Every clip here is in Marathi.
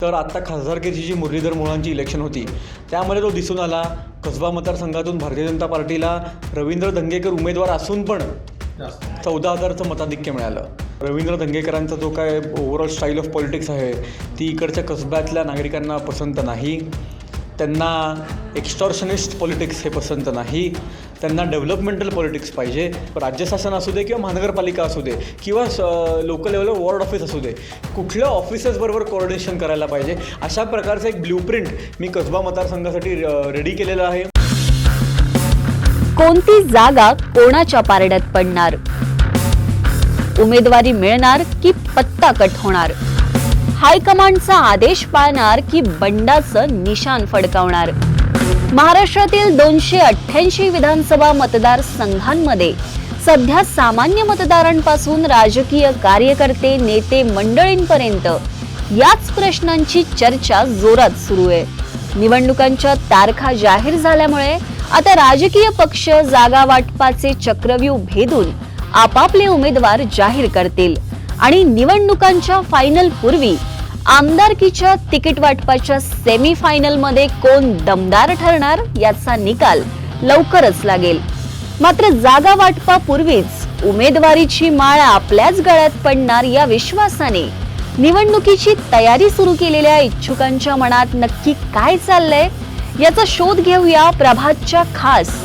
तर आत्ता खासदारकीची जी मुरलीधर मोहोळांची इलेक्शन होती त्यामध्ये तो दिसून आला. कसबा मतदारसंघातून भारतीय जनता पार्टीला रवींद्र धंगेकर उमेदवार असून पण 14,000चं मताधिक्य मिळालं. रवींद्र धंगेकरांचा जो काय ओव्हरऑल स्टाईल ऑफ पॉलिटिक्स आहे ती इकडच्या कसब्यातल्या नागरिकांना पसंत नाही. त्यांना एक्स्टॉर्शनिस्ट पॉलिटिक्स हे पसंत नाही. त्यांना डेव्हलपमेंटल पॉलिटिक्स पाहिजे. राज्य शासन असू दे किंवा महानगरपालिका असू दे किंवा लोकल लेवलवर वॉर्ड ऑफिस असू दे, कुठल्या ऑफिसेसबरोबर कोऑर्डिनेशन करायला पाहिजे अशा प्रकारचं एक ब्ल्यूप्रिंट मी कसबा मतदारसंघासाठी रेडी केलेलं आहे. कोणती जागा कोणाच्या पारड्यात पडणार, उमेदवारी मिळणार की पत्ता कट होणार, हायकमांडचा आदेश पाळणार की बंडाचं निशाण फडकावणार. महाराष्ट्रातील 288 विधानसभा मतदारसंघांमध्ये सध्या सामान्य मतदारांपासून राजकीय कार्यकर्ते नेते मंडळींपर्यंत याच प्रश्नांची चर्चा जोरात सुरू आहे. निवडणुकांच्या तारखा जाहीर झाल्यामुळे आता राजकीय पक्ष जागा वाटपाचे चक्रव्यूह भेदून आपापले उमेदवार जाहीर करतील आणि निवडणुकांच्या फायनल पूर्वी आमदारकीच्या तिकीट वाटपाच्या सेमीफायनल मध्ये कोण दमदार ठरणार याचा निकाल लवकरच लागेल. मात्र जागा वाटपापूर्वीच उमेदवारीची माळ आपल्याच गळ्यात पडणार या विश्वासाने निवडणुकीची तयारी सुरू केलेल्या इच्छुकांच्या मनात नक्की काय चाललंय याचा शोध घेऊया प्रभातच्या खास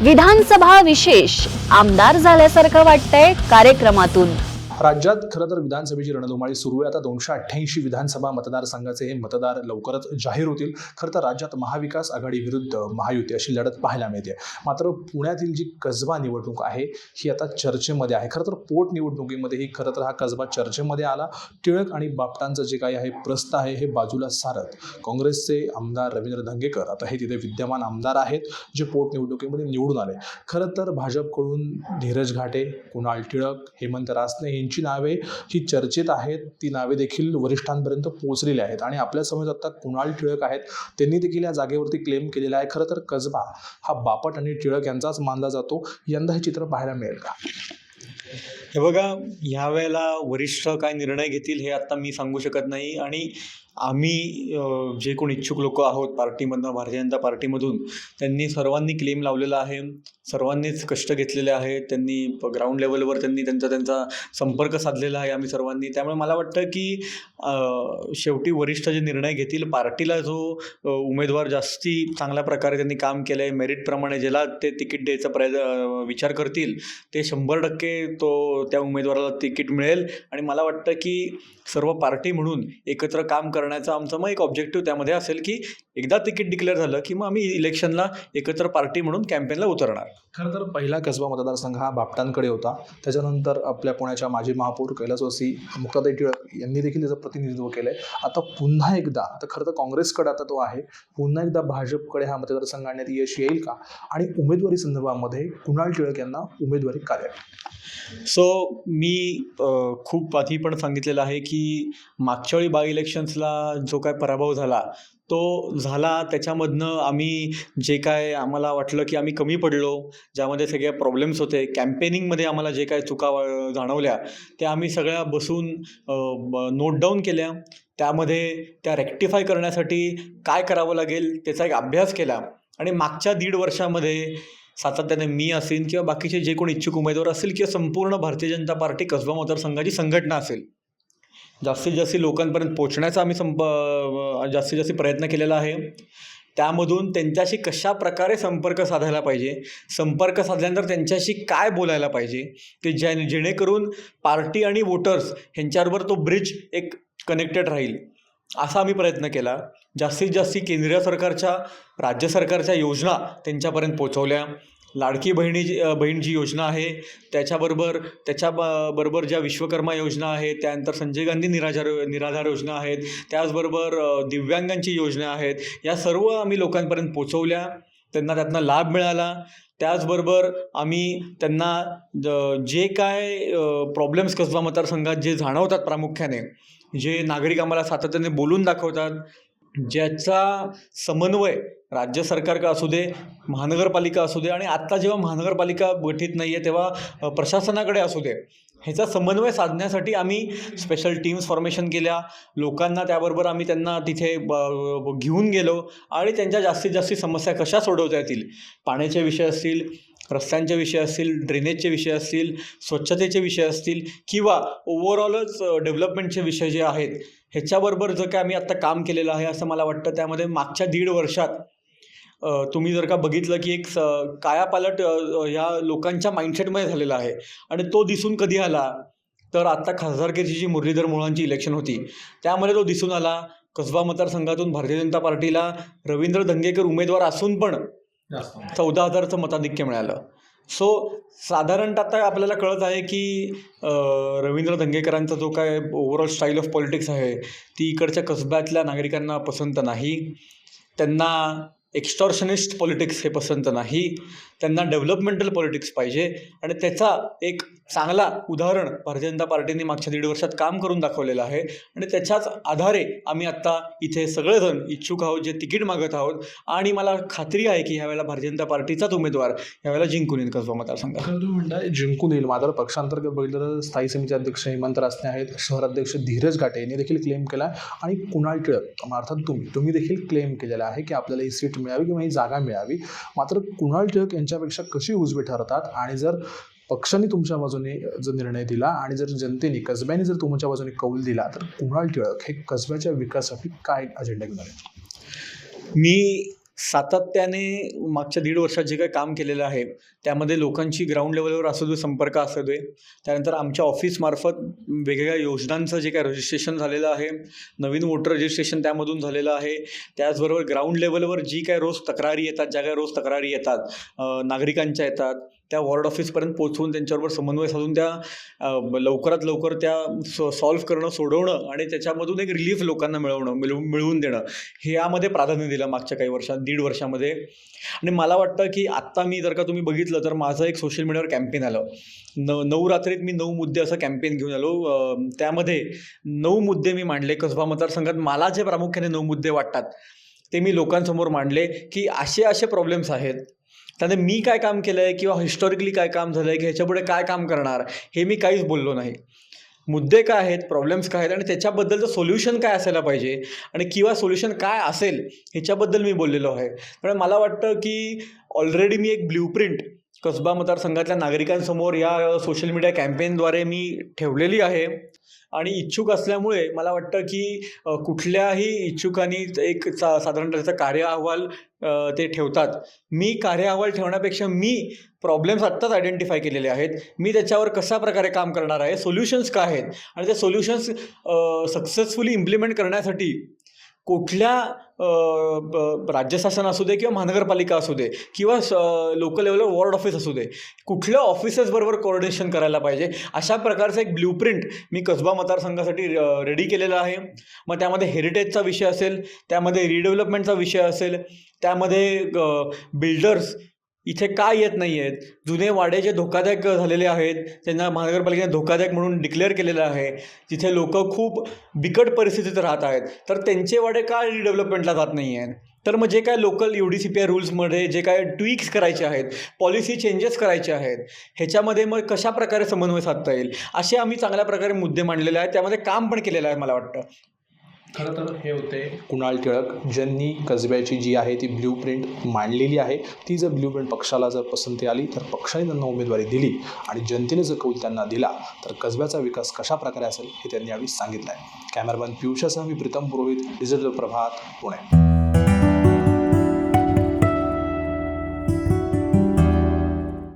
विधानसभा विशेष आमदार झाल्यासारखं वाटतंय कार्यक्रमातून. राज्यात खरं तर विधानसभेची रणधुमाळी सुरू आहे. आता 288 विधानसभा मतदारसंघाचे हे मतदार लवकरच जाहीर होतील. खरं तर राज्यात महाविकास आघाडी विरुद्ध महायुती अशी लढत पाहायला मिळते. मात्र पुण्यातील जी कसबा निवडणूक आहे ही आता चर्चेमध्ये आहे. खरं तर पोटनिवडणुकीमध्ये ही खरं तर हा कसबा चर्चेमध्ये आला. टिळक आणि बापटांचं जे काही आहे प्रस्थ आहे हे बाजूला सारत काँग्रेसचे आमदार रवींद्र धंगेकर आता हे तिथे विद्यमान आमदार आहेत जे पोटनिवडणुकीमध्ये निवडून आले. खरं तर भाजपकडून धीरज घाटे, कुणाल टिळक, हेमंत रासने यांची नावे ही चर्चेत आहेत. ती नावे देखील वरिष्ठांपर्यंत पोहोचलेली आहेत आणि आपल्यासमोर आता कुणाल टिळक आहेत. त्यांनी देखील या जागेवरती क्लेम केलेला आहे. खरं तर कसबा हा बापट आणि टिळक यांचाच मानला जातो. यंदा हे चित्र पाहायला मिळेल का? हे बघा, ह्यावेळेला वरिष्ठ काय निर्णय घेतील हे आत्ता मी सांगू शकत नाही. आणि आम्ही जे कोण इच्छुक लोक आहोत पार्टीमधनं, भारतीय जनता पार्टीमधून, त्यांनी सर्वांनी क्लेम लावलेला आहे. सर्वांनीच कष्ट घेतलेले आहेत. त्यांनी ग्राउंड लेवलवर त्यांनी त्यांचा संपर्क साधलेला आहे आम्ही सर्वांनी. त्यामुळे मला वाटतं की शेवटी वरिष्ठ जे निर्णय घेतील, पार्टीला जो उमेदवार जास्ती चांगल्या प्रकारे त्यांनी काम केलं आहे, मेरिटप्रमाणे ज्याला ते तिकीट द्यायचा विचार करतील ते 100% त्या उमेदवाराला तिकीट मिळेल. आणि मला वाटतं की सर्व पार्टी म्हणून एकत्र काम करण्याचा आमचा मग एक ऑब्जेक्टिव्ह त्यामध्ये असेल की एकदा तिकीट डिक्लेअर झालं की मग आम्ही इलेक्शनला एकत्र पार्टी म्हणून कॅम्पेनला उतरणार. खरं तर पहिला कसबा मतदारसंघ हा बापटांकडे होता. त्याच्यानंतर आपल्या पुण्याच्या माजी महापौर कैलासवासी मुक्ताताई टिळक यांनी देखील त्याचं प्रतिनिधित्व केलं आहे. आता पुन्हा एकदा, आता खरं तर काँग्रेसकडे आता तो आहे, पुन्हा एकदा भाजपकडे हा मतदारसंघ आणण्यात यश येईल का? आणि उमेदवारी संदर्भामध्ये कुणाल टिळक यांना उमेदवारी का द्यावी? मी खूप आधी पण सांगितलेलं आहे की मागच्या वेळी बाय इलेक्शन्सला जो काय पराभव झाला तो झाला. त्याच्यामधनं आम्ही जे काय आम्हाला वाटलं की आम्ही कमी पडलो, ज्यामध्ये सगळ्या प्रॉब्लेम्स होते, कॅम्पेनिंगमध्ये आम्हाला जे काय चुका जाणवल्या त्या आम्ही सगळ्या बसून नोट डाऊन केल्या. त्यामध्ये त्या रेक्टिफाय करण्यासाठी काय करावं लागेल त्याचा एक अभ्यास केला. आणि मागच्या 1.5 वर्षामध्ये सातत्याने मी असेल किंवा बाकीचे जे कोणी इच्छुक उमेदवार असतील किंवा संपूर्ण भारतीय जनता पार्टी कसबा मतदारसंघाची संघटना असेल, जास्तीत जास्त लोकांपर्यंत पोहोचण्याचा आम्ही जास्तीत जास्त प्रयत्न केलेला आहे. त्यामधून त्यांच्याशी कशा प्रकारे संपर्क साधायला पाहिजे, संपर्क साधल्यानंतर त्यांच्याशी काय बोलायला पाहिजे, ते जेणेकरून पार्टी आणि वोटर्स ह्यांच्याबरोबर तो ब्रिज एक कनेक्टेड राहील, असा आम्ही प्रयत्न केला. जास्तीत जास्त केंद्रीय सरकारच्या, राज्य सरकारच्या योजना त्यांच्यापर्यंत पोहोचवल्या. लाडकी बहीण जी योजना आहे त्याच्याबरोबर ज्या विश्वकर्मा योजना आहेत, त्यानंतर संजय गांधी निराधार योजना आहेत, त्याचबरोबर दिव्यांगांची योजना आहेत, या सर्व आम्ही लोकांपर्यंत पोचवल्या. त्यांना त्यातनं लाभ मिळाला. त्याचबरोबर आम्ही त्यांना जे काय प्रॉब्लेम्स कसबा मतदारसंघात जे जाणवतात, प्रामुख्याने जे नागरिक आम्हाला सातत्याने बोलून दाखवतात, ज्याचा समन्वय राज्य सरकार का असू दे, महानगरपालिका असू दे, आणि आत्ता जेव्हा महानगरपालिका गठीत नाही आहे तेव्हा प्रशासनाकडे असू दे, ह्याचा समन्वय साधण्यासाठी आम्ही स्पेशल टीम्स फॉर्मेशन केल्या, लोकांना त्याबरोबर आम्ही त्यांना तिथे घेऊन गेलो आणि त्यांच्या जास्तीत जास्त समस्या कशा सोडवता येतील, पाण्याचे विषय असतील, रस्त्यांचे विषय असतील, ड्रेनेजचे विषय असतील, स्वच्छतेचे विषय असतील किंवा ओव्हरऑलच डेव्हलपमेंटचे विषय जे आहेत, ह्याच्याबरोबर जर काय आम्ही आत्ता काम केलेलं आहे असं मला वाटतं. त्यामध्ये मागच्या 1.5 वर्षात तुम्ही जर का बघितलं की एक कायापालट ह्या लोकांच्या माइंडसेटमध्ये झालेला आहे आणि तो दिसून कधी आला तर आत्ता खासदारकीची जी मुरलीधर मोहोळांची इलेक्शन होती त्यामध्ये तो दिसून आला. कसबा मतदारसंघातून भारतीय जनता पार्टीला रवींद्र धंगेकर उमेदवार असून पण 14,000चं मताधिक्य मिळालं. सो साधारणतः आता आपल्याला कळत आहे की रवींद्र धंगेकरांचा जो काय ओव्हरऑल स्टाईल ऑफ पॉलिटिक्स आहे ती इकडच्या कसब्यातल्या नागरिकांना पसंत नाही. त्यांना एक्स्टॉर्शनिस्ट पॉलिटिक्स हे पसंत नाही. त्यांना डेव्हलपमेंटल पॉलिटिक्स पाहिजे आणि त्याचा एक चांगला उदाहरण भारतीय जनता पार्टीने मागच्या 1.5 वर्षात काम करून दाखवलेलं आहे आणि त्याच्याच आधारे आम्ही आत्ता इथे सगळेजण इच्छुक आहोत जे तिकीट मागत आहोत आणि मला खात्री आहे की ह्यावेळेला भारतीय जनता पार्टीचाच उमेदवार ह्यावेळेला जिंकून येईल कसबा मतदारसंघात. तुम्ही म्हणताय जिंकून येईल, मात्र पक्षांतर्गत बघितलं तर स्थायी समिती अध्यक्ष हेमंत रासने आहेत, शहराध्यक्ष धीरज घाटे यांनी देखील क्लेम केला आहे आणि कुणाल टिळक अर्थात तुम्ही देखील क्लेम केलेला आहे की आपल्याला ही सीट मिळावी किंवा ही जागा मिळावी. मात्र कुणाल टिळक यांच्यापेक्षा कशी उजवे ठरतात आणि जर पक्षाने तुमच्या बाजूने जर निर्णय दिला आणि जर जनतेने कसब्याने जर तुमच्या बाजूने कौल दिला तर कुणाल टिळक हे कसब्याच्या विकासासाठी काय अजेंडा घेऊन आले? मी सातत्याने मागच्या 1.5 वर्षात जे काही काम केलेलं आहे त्यामध्ये लोकांची ग्राउंड लेवलवर असू दे संपर्क असू दे, त्यानंतर आमच्या ऑफिसमार्फत वेगवेगळ्या योजनांचं जे काही रजिस्ट्रेशन झालेलं आहे, नवीन वोटर रजिस्ट्रेशन त्यामधून झालेलं आहे. त्याचबरोबर ग्राउंड लेवलवर जी काय रोज तक्रारी येतात, ज्या काही रोज तक्रारी येतात नागरिकांच्या येतात त्या वॉर्ड ऑफिसपर्यंत पोहोचवून त्यांच्याबरोबर समन्वय साधून त्या लवकरात लवकर त्या सॉल्व्ह करणं, सोडवणं आणि त्याच्यामधून एक रिलीफ लोकांना मिळवून देणं हे यामध्ये प्राधान्य दिलं मागच्या काही वर्षात 1.5 वर्षामध्ये. आणि मला वाटतं की आत्ता मी जर का तुम्ही बघितलं तर माझं एक सोशल मीडियावर कॅम्पेन आलं. 9 रात्रीत मी 9 मुद्दे असं कॅम्पेन घेऊन आलो. त्यामध्ये 9 मुद्दे मी मांडले. कसबा मतदारसंघात मला जे प्रामुख्याने 9 मुद्दे वाटतात ते मी लोकांसमोर मांडले की असे प्रॉब्लेम्स आहेत, त्याने मी काय काम केलं आहे किंवा हिस्टॉरिकली काय काम झालं आहे की ह्याच्यापुढे काय काम करणार हे मी काहीच बोललो नाही. मुद्दे काय आहेत, प्रॉब्लेम्स काय आहेत आणि त्याच्याबद्दलचं सोल्युशन काय असायला पाहिजे आणि किंवा सोल्युशन काय असेल ह्याच्याबद्दल मी बोललेलो आहे. पण मला वाटतं की ऑलरेडी मी एक ब्ल्यूप्रिंट कसबा मतदारसंघातल्या नागरिकांसमोर या सोशल मीडिया कॅम्पेनद्वारे मी ठेवलेली आहे आणि इच्छुक असल्यामुळे मला वाटतं की कुठल्याही इच्छुकांनी एक साधारण त्याचा कार्य अहवाल ते ठेवतात. मी कार्य अहवाल ठेवण्यापेक्षा मी प्रॉब्लेम्स आत्ताच आयडेंटिफाय केलेले आहेत. मी त्याच्यावर कशा प्रकारे काम करणार आहे, सोल्युशन्स काय आहेत आणि ते सोल्युशन्स सक्सेसफुली इम्प्लिमेंट करण्यासाठी कुठल्या राज्य शासन असू दे किंवा महानगरपालिका असू दे किंवा लोकल लेवलवर वॉर्ड ऑफिस असू दे, कुठल्या ऑफिसेसबरोबर कोऑर्डिनेशन करायला पाहिजे अशा प्रकारचं एक ब्ल्यूप्रिंट मी कसबा मतदारसंघासाठी रेडी केलेलं आहे. मग त्यामध्ये हेरिटेजचा विषय असेल, त्यामध्ये रिडेव्हलपमेंटचा विषय असेल, त्यामध्ये बिल्डर्स इथे का येत नाही आहेत, जुने वाडे जे धोकादायक झालेले आहेत त्यांना महानगरपालिकेने धोकादायक म्हणून डिक्लेअर केलेलं आहे, जिथे लोक खूप बिकट परिस्थितीत राहत आहेत तर त्यांचे वाडे का रिडेव्हलपमेंटला जात नाही आहेत. तर मग जे काय लोकल UDCPI रूल्समध्ये जे काय ट्विक्स करायचे आहेत, पॉलिसी चेंजेस करायचे आहेत, ह्याच्यामध्ये मग कशा प्रकारे समन्वय साधता येईल असे आम्ही चांगल्या प्रकारे मुद्दे मांडलेले आहेत. त्यामध्ये काम पण केलेलं आहे. मला वाटतं खरं तर हे होते कुणाल टिळक, ज्यांनी कसब्याची जी आहे ती ब्ल्यूप्रिंट मांडलेली आहे. ती जर ब्ल्यूप्रिंट पक्षाला जर पसंती आली तर पक्षाने त्यांना उमेदवारी दिली आणि जनतेने जर कौल त्यांना दिला तर कसब्याचा विकास कशा प्रकारे असेल हे त्यांनी यावेळी सांगितलं आहे. कॅमेरामॅन पियुषासह मी प्रीतम पुरोहित, डिजिटल प्रभात, पुणे.